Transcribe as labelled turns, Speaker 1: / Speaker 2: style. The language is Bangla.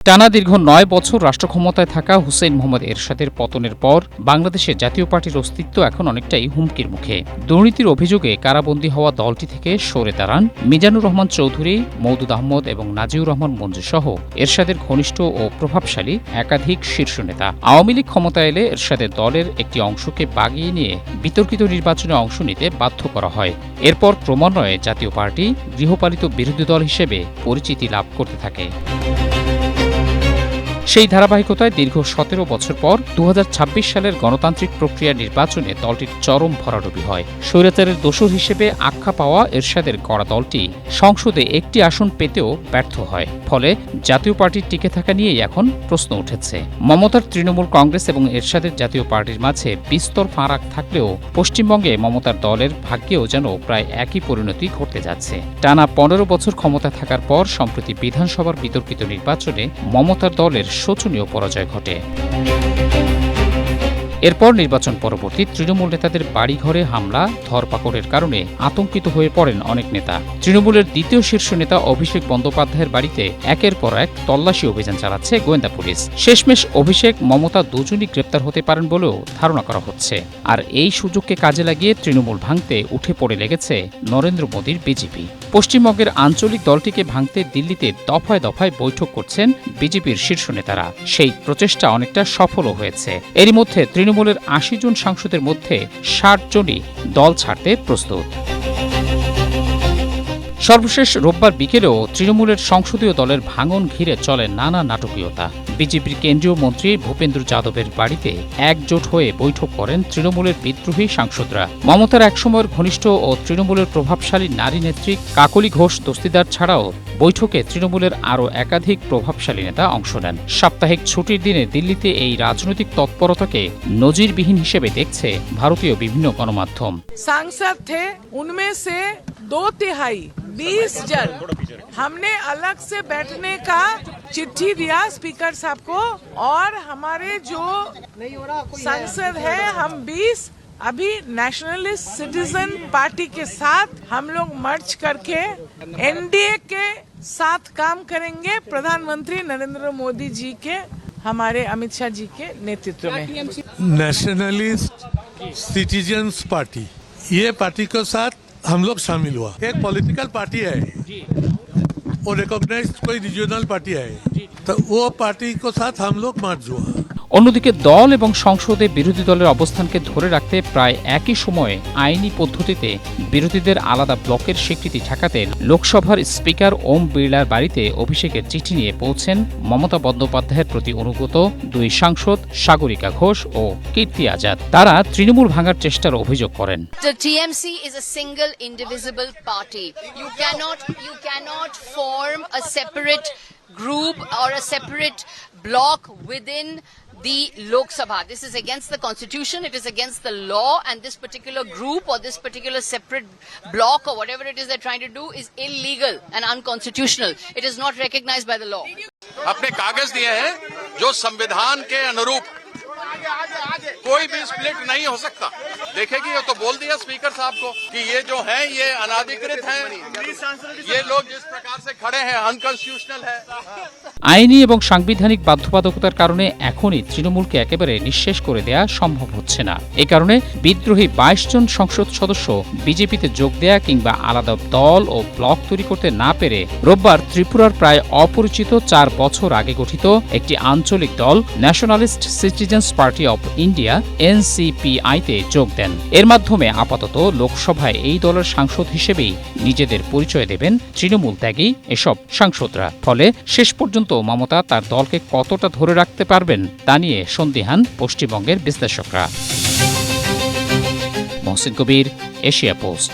Speaker 1: টানা দীর্ঘ ৯ বছর রাষ্ট্র ক্ষমতায় থাকা হুসেইন মোহাম্মদ এরশাদের পতনের পর বাংলাদেশে জাতীয় পার্টির অস্তিত্ব এখন অনেকটাই হুমকির মুখে। দুর্নীতির অভিযোগে কারাবন্দী হওয়া দলটি থেকে সরে দাঁড়ান মিজানুর রহমান চৌধুরী, মওদুদ আহমদ এবং নাজিউর রহমান মঞ্জু সহ এরশাদের ঘনিষ্ঠ ও প্রভাবশালী একাধিক শীর্ষ নেতা। আওয়ামী লীগ ক্ষমতায় এলে এরশাদের দলের একটি অংশকে বাগিয়ে নিয়ে বিতর্কিত নির্বাচনে অংশ নিতে বাধ্য করা হয়। এরপর ক্রমান্বয়ে জাতীয় পার্টি গৃহপালিত বিরোধী দল হিসেবে পরিচিতি লাভ করতে থাকে। সেই ধারাবাহিকতায় দীর্ঘ ১৭ বছর পর ২০২৬ সালের গণতান্ত্রিক প্রক্রিয়ার নির্বাচনে দলটির চরম ভরাডুবি হয়। স্বৈরাচারের দোসর হিসেবে আখ্যা পাওয়া এরশাদের গড়া দলটি সংসদে একটি আসন পেতেও ব্যর্থ হয়। ফলে জাতীয় পার্টির টিকে থাকা নিয়েই এখন প্রশ্ন উঠেছে। মমতার তৃণমূল কংগ্রেস এবং এরশাদের জাতীয় পার্টির মাঝে বিস্তর ফারাক থাকলেও পশ্চিমবঙ্গে মমতার দলের ভাগ্যেও যেন প্রায় একই পরিণতি ঘটতে যাচ্ছে। টানা ১৫ বছর ক্ষমতা থাকার পর সম্প্রতি বিধানসভার বিতর্কিত নির্বাচনে মমতার দলের শোচনীয় পরাজয় ঘটে। এরপর নির্বাচন পরবর্তী তৃণমূল নেতাদের বাড়িঘরে হামলা, ধরপাকড়ের কারণে আতঙ্কিত হয়ে পড়েন অনেক নেতা। তৃণমূলের দ্বিতীয় শীর্ষ নেতা অভিষেক বন্দ্যোপাধ্যায়ের বাড়িতে একের পর এক তল্লাশি অভিযান চালাচ্ছে গোয়েন্দা পুলিশ। শেষমেশ অভিষেক, মমতা দুজনই গ্রেপ্তার হতে পারেন বলেও ধারণা করা হচ্ছে। আর এই সুযোগকে কাজে লাগিয়ে তৃণমূল ভাঙতে উঠে পড়ে লেগেছে নরেন্দ্র মোদীর বিজেপি। পশ্চিমবঙ্গের আঞ্চলিক দলটিকে ভাঙতে দিল্লিতে দফায় দফায় বৈঠক করছেন বিজেপির শীর্ষ নেতারা। সেই প্রচেষ্টা অনেকটা সফলও হয়েছে। এরই মধ্যে তৃণমূলের ৮০ জন সাংসদের মধ্যে ৬০ জনই দল ছাড়তে প্রস্তুত। সর্বশেষ রোববার বিকেলেও তৃণমূলের সংসদীয় দলের ভাঙন ঘিরে চলে নানা নাটকীয়তা। বিজেপির কেন্দ্রীয় মন্ত্রী ভূপেন্দ্র যাদবের বাড়িতে একজোট হয়ে বৈঠক করেন তৃণমূলের বিদ্রোহী সাংসদরা। মমতার একসময়ের ঘনিষ্ঠ ও তৃণমূলের প্রভাবশালী নারী নেত্রী কাকলী ঘোষ দস্তিদার ছাড়াও বৈঠকে তৃণমূলের আরও একাধিক প্রভাবশালী নেতা অংশ নেন। সাপ্তাহিক ছুটির দিনে দিল্লিতে এই রাজনৈতিক তৎপরতাকে নজিরবিহীন হিসেবে দেখছে ভারতীয় বিভিন্ন গণমাধ্যম।
Speaker 2: सांसद थे, उनमें से 2/3 20 जन हमने अलग से बैठने का चिट्ठी दिया स्पीकर साहब को, और हमारे जो सांसद है हम 20 अभी नेशनलिस्ट सिटीजन पार्टी के साथ हम लोग मर्ज करके एनडीए के साथ काम करेंगे, प्रधानमंत्री नरेंद्र मोदी जी के, हमारे अमित शाह जी के नेतृत्व में।
Speaker 3: नेशनलिस्ट सिटीजन्स पार्टी, ये पार्टी के साथ हम लोग शामिल हुआ। एक पॉलिटिकल पार्टी है और रिकॉग्नाइज कोई रीजनल पार्टी है, तो वो पार्टी के साथ हम लोग मर्ज हुआ।
Speaker 1: অন্যদিকে দল এবং সংসদে বিরোধী দলের অবস্থানকে ধরে রাখতে প্রায় একই সময়ে আইনি পদ্ধতিতে বিরোধীদের আলাদা ব্লকের স্বীকৃতি ঠেকাতে লোকসভার স্পিকার ওম বিড়লার বাড়িতে অভিষেকের চিঠি নিয়ে পৌঁছেন মমতা বন্দ্যোপাধ্যায়ের প্রতি অনুগত দুই সাংসদ সাগরিকা ঘোষ ও কীর্তি আজাদ। তারা তৃণমূল ভাঙার চেষ্টার অভিযোগ করেন।
Speaker 4: The TMC is a single indivisible party. You cannot form a separate group or a separate block within the Lok Sabha. This is against the constitution, it is against the law, and this particular group or this particular separate block or whatever it is they're trying to do is illegal and unconstitutional. It is not recognized by the law.
Speaker 5: अपने कागज दिए हैं जो संविधान के अनुरूप कोई भी स्प्लिट नहीं हो सकता। देखेगी, ये तो बोल दिया स्पीकर साहब को कि ये जो हैं ये अनाधिकृत हैं, ये लोग जिस प्रकार से खड़े हैं अनकन्स्टिट्यूशनल है।
Speaker 1: আইনি এবং সাংবিধানিক বাধ্যবাধকতার কারণে এখনই তৃণমূলকে একেবারে নিঃশেষ করে দেয়া সম্ভব হচ্ছে না। এ কারণে বিদ্রোহী ২২ জন সংসদ সদস্য বিজেপিতে যোগ দেয়া কিংবা আলাদা দল ও ব্লক তৈরি করতে না পেরে রোববার ত্রিপুরার প্রায় অপরিচিত ৪ বছর আগে গঠিত একটি আঞ্চলিক দল Nationalist Citizens Party of India NCPI-তে যোগ দেন। এর মাধ্যমে আপাতত লোকসভায় এই দলের সাংসদ হিসেবেই নিজেদের পরিচয় দেবেন তৃণমূল ত্যাগী এসব সাংসদরা। ফলে শেষ পর্যন্ত মমতা তার দলকে কতটা ধরে রাখতে পারবেন তা নিয়ে সন্দিহান পশ্চিমবঙ্গের বিশ্লেষকরা। মহসিন কবির, এশিয়া পোস্ট।